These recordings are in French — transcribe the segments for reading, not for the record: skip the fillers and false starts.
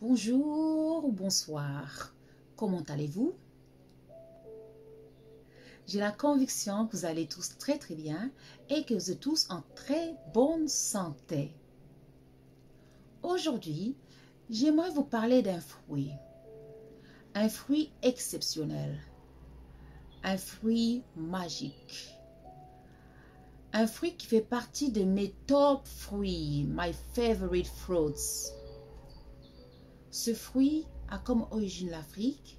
Bonjour ou bonsoir, comment allez-vous? J'ai la conviction que vous allez tous très bien et que vous êtes tous en très bonne santé. Aujourd'hui, j'aimerais vous parler d'un fruit exceptionnel, un fruit magique, un fruit qui fait partie de mes top fruits, my favorite fruits. Ce fruit a comme origine l'Afrique.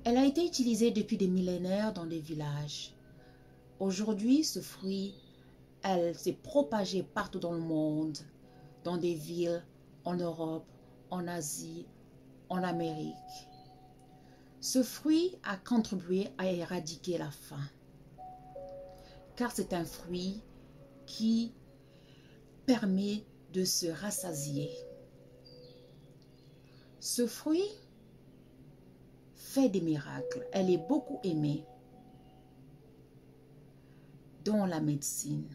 Elle a été utilisée depuis des millénaires dans des villages. Aujourd'hui, ce fruit, elle s'est propagée partout dans le monde, dans des villes, en Europe, en Asie, en Amérique. Ce fruit a contribué à éradiquer la faim, car c'est un fruit qui permet de se rassasier. Ce fruit fait des miracles. Elle est beaucoup aimée dans la médecine.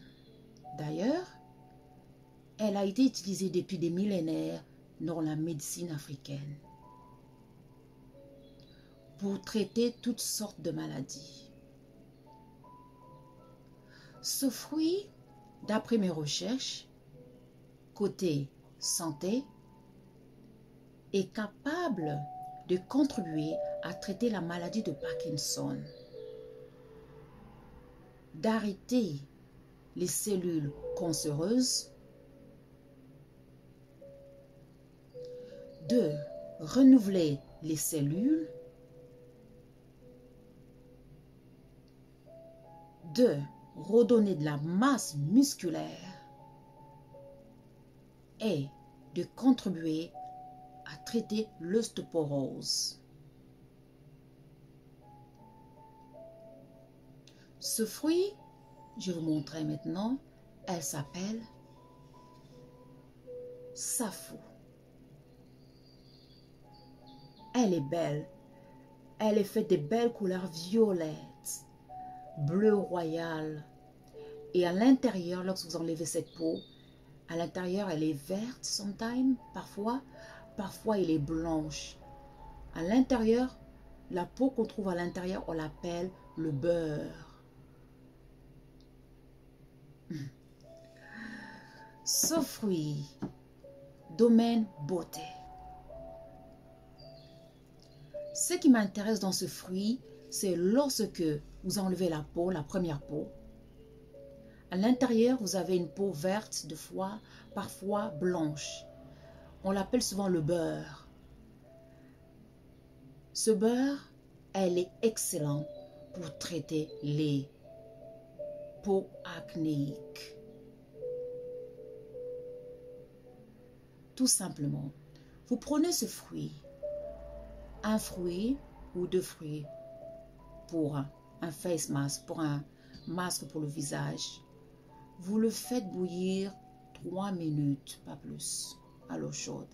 D'ailleurs, elle a été utilisée depuis des millénaires dans la médecine africaine pour traiter toutes sortes de maladies. Ce fruit, d'après mes recherches, côté santé, est capable de contribuer à traiter la maladie de Parkinson, d'arrêter les cellules cancéreuses, de renouveler les cellules, de redonner de la masse musculaire et de contribuer à traiter l'ostéoporose. Ce fruit, je vais vous montrer maintenant, elle s'appelle Safou. Elle est belle. Elle est faite de belles couleurs violettes, bleu royal. Et à l'intérieur, lorsque vous enlevez cette peau, à l'intérieur, elle est verte, sometimes, parfois elle est blanche. À l'intérieur, la peau qu'on trouve à l'intérieur, on l'appelle le beurre. Ce fruit, domaine beauté. Ce qui m'intéresse dans ce fruit, c'est lorsque vous enlevez la peau, la première peau. À l'intérieur, vous avez une peau verte, de fois, parfois blanche. On l'appelle souvent le beurre. Ce beurre, elle est excellent pour traiter les peaux acnéiques. Tout simplement, vous prenez ce fruit, un fruit ou deux fruits pour un face mask, pour un masque pour le visage. Vous le faites bouillir 3 minutes, pas plus, à l'eau chaude.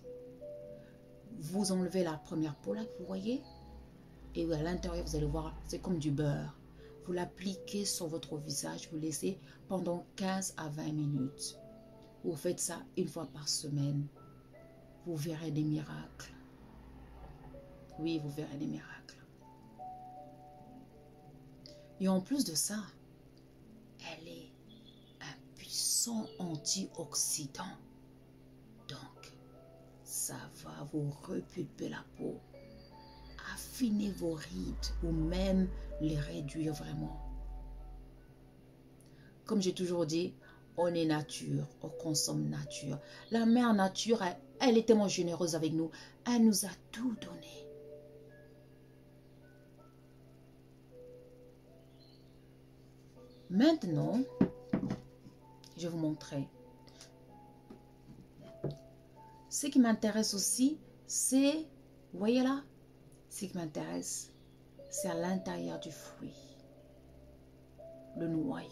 Vous enlevez la première peau là, vous voyez, et à l'intérieur, vous allez voir, c'est comme du beurre. Vous l'appliquez sur votre visage, vous laissez pendant 15 à 20 minutes. Vous faites ça une fois par semaine. Vous verrez des miracles. Oui, vous verrez des miracles. Et en plus de ça, elle est un puissant antioxydant. Donc, ça va vous repulper la peau, affiner vos rides ou même les réduire vraiment. Comme j'ai toujours dit, on est nature, on consomme nature. La mère nature, elle est tellement généreuse avec nous. Elle nous a tout donné. Maintenant, je vais vous montrer. Ce qui m'intéresse aussi, c'est, vous voyez là, ce qui m'intéresse, c'est à l'intérieur du fruit, le noyau.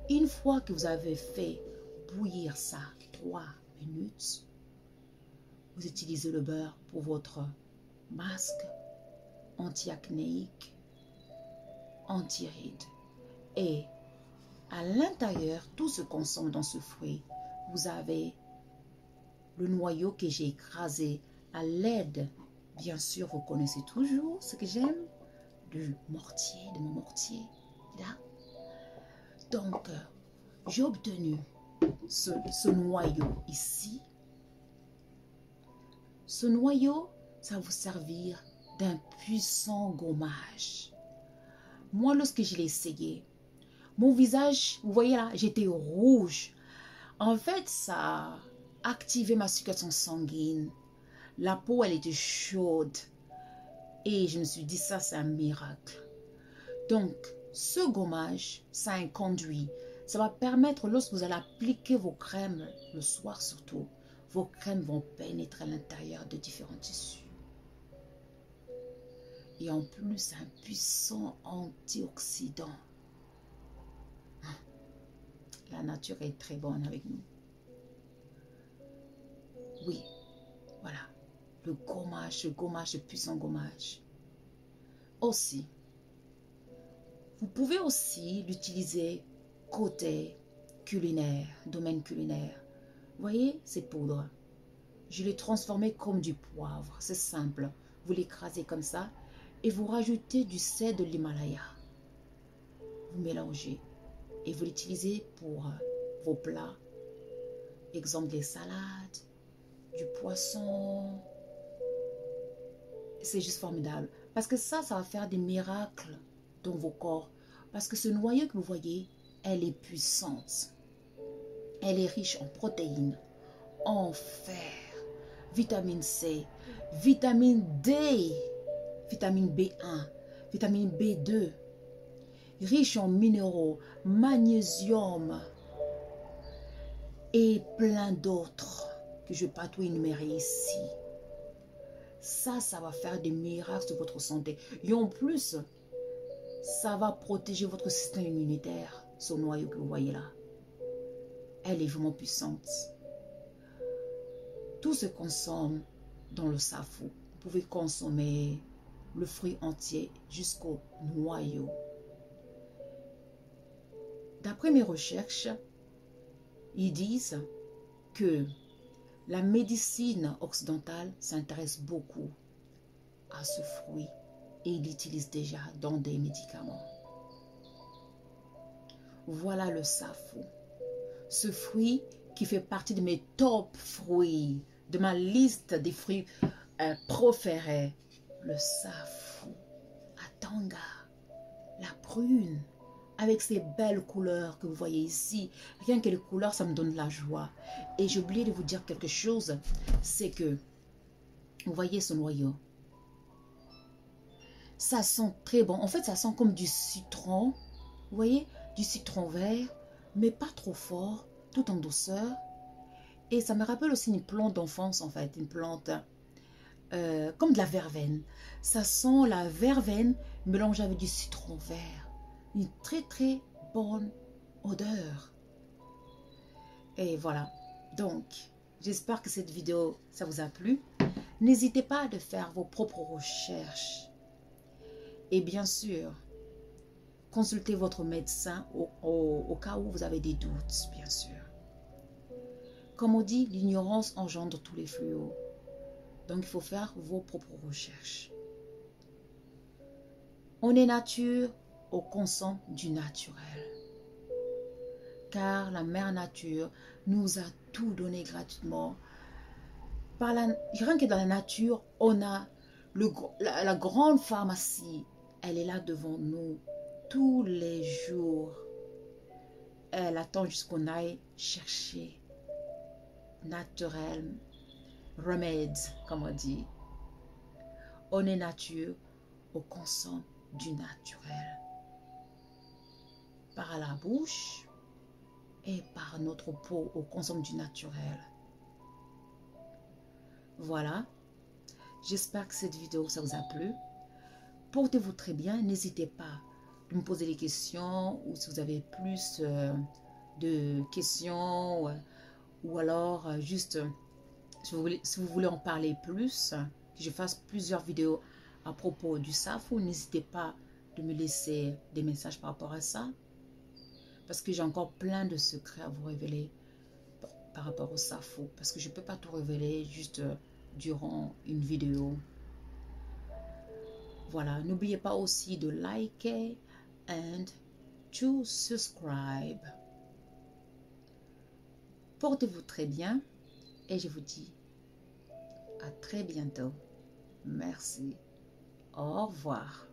Une fois que vous avez fait bouillir ça 3 minutes, vous utilisez le beurre pour votre masque anti-acnéique, anti-rides. Et à l'intérieur, tout se consomme dans ce fruit. Vous avez le noyau que j'ai écrasé à l'aide, bien sûr, vous connaissez toujours ce que j'aime, du mortier, de mon mortier. Là. Donc, j'ai obtenu ce noyau ici. Ce noyau, ça va vous servir d'un puissant gommage. Moi, lorsque je l'ai essayé, mon visage, vous voyez là, j'étais rouge. En fait, ça a activé ma circulation sanguine. La peau, elle était chaude. Et je me suis dit, ça, c'est un miracle. Donc, ce gommage, ça a un conduit. Ça va permettre, lorsque vous allez appliquer vos crèmes, le soir surtout, vos crèmes vont pénétrer à l'intérieur de différents tissus. Et en plus, un puissant antioxydant. La nature est très bonne avec nous. Oui, voilà. Le puissant gommage. Aussi, vous pouvez aussi l'utiliser côté culinaire, domaine culinaire. Vous voyez ces poudres? Je l'ai transformé comme du poivre. C'est simple. Vous l'écrasez comme ça et vous rajoutez du sel de l'Himalaya. Vous mélangez et vous l'utilisez pour vos plats. Exemple des salades, du poisson. C'est juste formidable. Parce que ça va faire des miracles dans vos corps. Parce que ce noyau que vous voyez, elle est puissante. Elle est riche en protéines, en fer, vitamine C, vitamine D, vitamine B1, vitamine B2, riche en minéraux, magnésium et plein d'autres que je ne vais pas tout énumérer ici. Ça va faire des miracles de votre santé. Et en plus, ça va protéger votre système immunitaire, ce noyau que vous voyez là. Elle est vraiment puissante. Tout se consomme dans le safou. Vous pouvez consommer le fruit entier jusqu'au noyau. D'après mes recherches, ils disent que la médecine occidentale s'intéresse beaucoup à ce fruit et il l'utilise déjà dans des médicaments. Voilà le safou. Ce fruit qui fait partie de mes top fruits, de ma liste des fruits préférés. Le safou, Atanga, la prune, avec ces belles couleurs que vous voyez ici. Rien que les couleurs, ça me donne de la joie. Et j'ai oublié de vous dire quelque chose, c'est que, vous voyez ce noyau, ça sent très bon. En fait, ça sent comme du citron, vous voyez, du citron vert, mais pas trop fort, tout en douceur. Et ça me rappelle aussi une plante d'enfance, en fait, une plante comme de la verveine. Ça sent la verveine mélangée avec du citron vert. Une très très bonne odeur. Et voilà. Donc, j'espère que cette vidéo, ça vous a plu. N'hésitez pas à faire vos propres recherches. Et bien sûr, consultez votre médecin au cas où vous avez des doutes, bien sûr. Comme on dit, l'ignorance engendre tous les fléaux. Donc, il faut faire vos propres recherches. On est nature, on consomme du naturel. Car la mère nature nous a tout donné gratuitement. Rien que dans la nature, on a la grande pharmacie. Elle est là devant nous tous les jours. Elle attend jusqu'on aille chercher naturel, remède, comme on dit. On est nature, on consomme du naturel. Par la bouche et par notre peau, on consomme du naturel. Voilà. J'espère que cette vidéo, ça vous a plu. Portez-vous très bien. N'hésitez pas de me poser des questions ou si vous avez plus de questions ou alors juste si vous voulez en parler plus, que je fasse plusieurs vidéos à propos du safou, n'hésitez pas de me laisser des messages par rapport à ça parce que j'ai encore plein de secrets à vous révéler par rapport au Safo, parce que je ne peux pas tout révéler juste durant une vidéo. Voilà, n'oubliez pas aussi de liker and to subscribe. Portez-vous très bien et je vous dis à très bientôt. Merci. Au revoir.